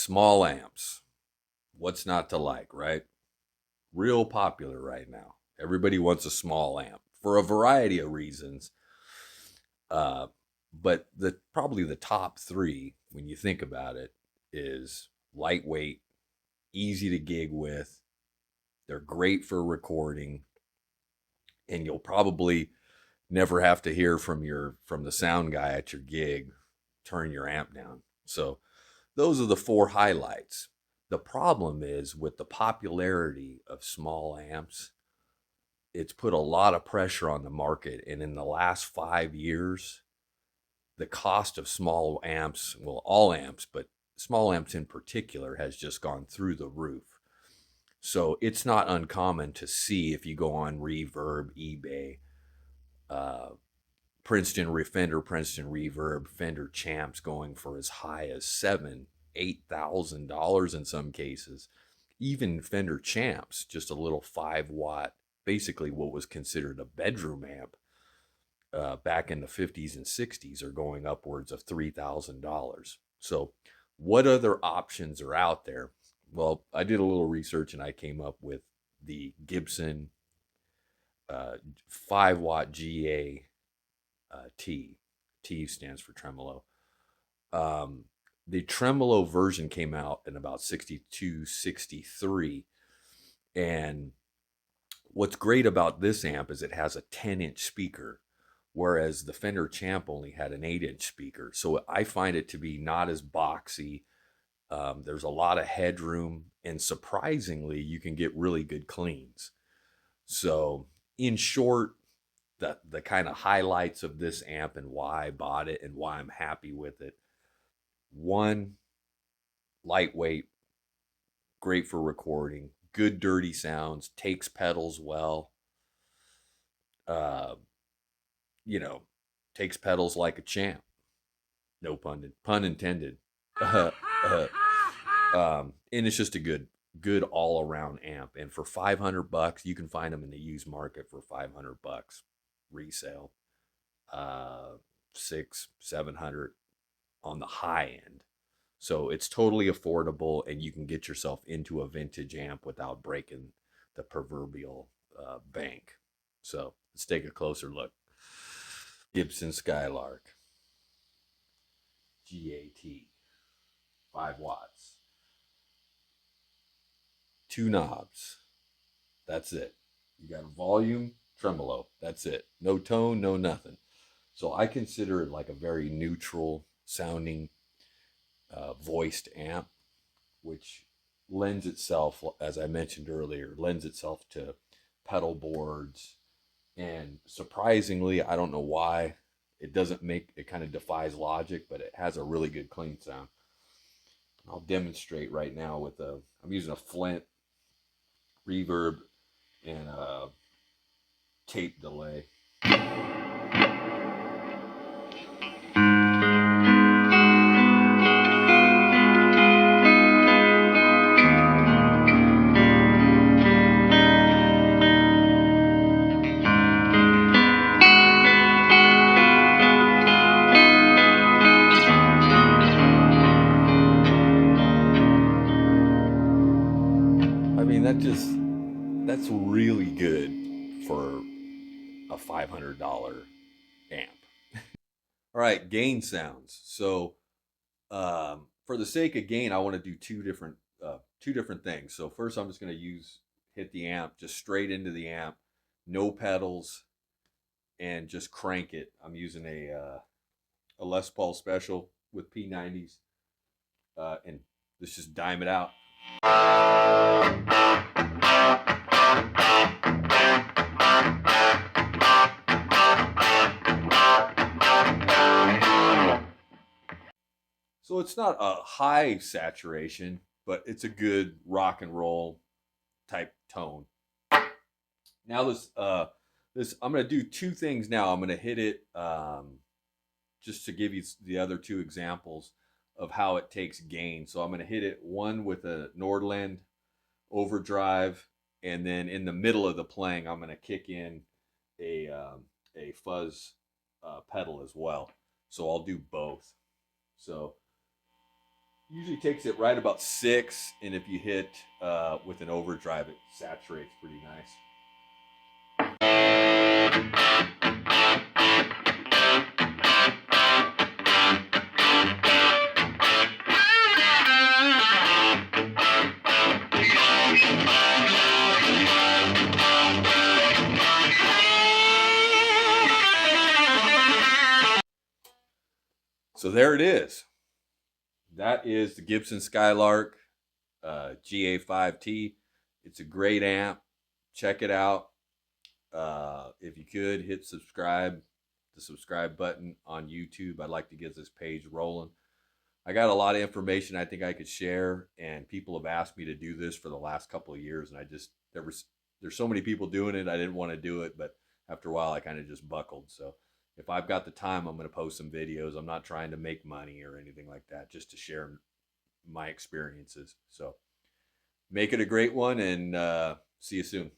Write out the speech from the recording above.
Small amps. What's not to like, right? Real popular right now. Everybody wants a small amp for a variety of reasons. Uh, but probably the top three, when you think about it, is lightweight, easy to gig with. They're great for recording, and you'll probably never have to hear from the sound guy at your gig, turn your amp down. So those are the four highlights. The problem is with the popularity of small amps, it's put a lot of pressure on the market. And in the last 5 years, the cost of small amps, well, all amps, but small amps in particular, has just gone through the roof. So it's not uncommon to see, if you go on Reverb, eBay, uh, Fender Princeton Reverb, Fender Champs going for as high as $7,000-8,000 in some cases. Even Fender Champs, just a little 5-watt, basically what was considered a bedroom amp back in the 50s and 60s, are going upwards of $3,000. So what other options are out there? Well, I did a little research and I came up with the Gibson 5-watt GA-T. T stands for tremolo. The tremolo version came out in about 62, 63. And what's great about this amp is it has a 10-inch speaker, whereas the Fender Champ only had an 8-inch speaker. So I find it to be not as boxy. There's a lot of headroom, and surprisingly, you can get really good cleans. So in short, the kind of highlights of this amp and why I bought it and why I'm happy with it. One, lightweight, great for recording, good dirty sounds, takes pedals well. Uh, you know, takes pedals like a champ. No pun intended. And it's just a good all around amp. And for $500, you can find them in the used market for $500 resale. 600-700 on the high end. So it's totally affordable, and you can get yourself into a vintage amp without breaking the proverbial bank. So let's take a closer look. Gibson Skylark GA-T, 5 watts, 2 knobs. That's it. You got a volume, tremolo. That's it. No tone, no nothing. So I consider it like a very neutral sounding voiced amp, which lends itself, as I mentioned earlier, lends itself to pedal boards. And surprisingly, I don't know why, it doesn't make, it kind of defies logic, but it has a really good clean sound. I'll demonstrate right now with I'm using a Flint reverb and a tape delay. I mean, that's really good for a $500 amp. All right, gain sounds. So for the sake of gain, I want to do two different things. So first, I'm just going to hit the amp just straight into the amp, no pedals, and just crank it. I'm using a Les Paul Special with P90s, and let's just dime it out. So it's not a high saturation, but it's a good rock and roll type tone. Now this I'm going to do two things now. I'm going to hit it just to give you the other two examples of how it takes gain. So I'm going to hit it one with a Nordland overdrive, and then in the middle of the playing, I'm going to kick in a fuzz pedal as well. So I'll do both. So Usually takes it right about 6, and if you hit with an overdrive, it saturates pretty nice. So there it is. That is the Gibson Skylark GA-5T. It's a great amp. Check it out. If you could, hit subscribe, the subscribe button on YouTube. I'd like to get this page rolling. I got a lot of information I think I could share, and people have asked me to do this for the last couple of years, and there's so many people doing it, I didn't want to do it, but after a while I kind of just buckled. So if I've got the time, I'm going to post some videos. I'm not trying to make money or anything like that, just to share my experiences. So make it a great one, and see you soon.